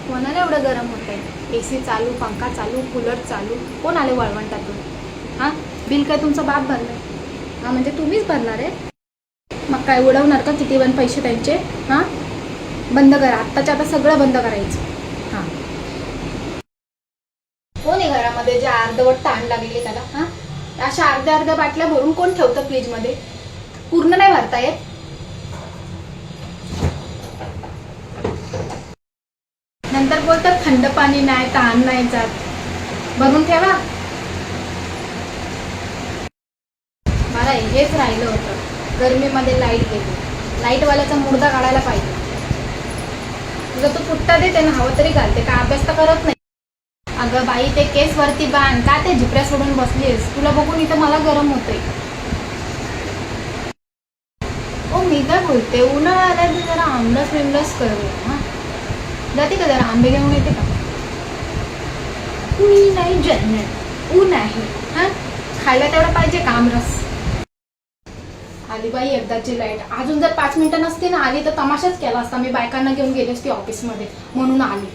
कोणाला एवढं गरम होत आहे? AC चालू, पंखा चालू, कूलर चालू, कोण आले वळवंटातून? हां, बिल काय तुमचा बाप भरलाय? हां, म्हणजे तुम्हीच भरणार आहे? मग काय उडवणार का किती पण पैसे त्यांचे? हां, बंद करा, आत्ताच्या आता सगळं बंद करायचं. हां, कोण आहे घरामध्ये जे अर्धवट ताण लागले त्याला? हां, अशा अर्ध्या अर्ध्या बाटल्या भरून कोण ठेवतं फ्रीजमध्ये? पूर्ण नाही भरता येत? नंतर बोलतात थंड पाणी नाही, तहान नाही जात. भरून ठेवा. मला हेच राहिलं होतं, गरमीमध्ये लाईट गेली. लाईटवाल्याचा मुर्दा काढायला पाहिजे. तुझा तू पुट्टा देते ना, हवं तरी घालते, काय अभ्यास तर करत नाही. अगं बाई, ते केस वरती बांध, का ते झिपऱ्या सोडून बसलीस? तुला बघून इथं मला गरम होतंय. ओ मी काय बोलते, उन्हाळा आला की जरा आमरस विमरस करूया. हां, जाते का जरा आंबे घेऊन येते का? मी नाही जन्नत, ऊन आहे. हां, खायला तेवढं पाहिजे का आमरस? आली बाई एकदाची लाईट. अजून जर 5 मिनिटं नसती ना आली तर तमाशाच केला असता. मी बायकांना घेऊन गेली असती ऑफिसमध्ये, म्हणून आली.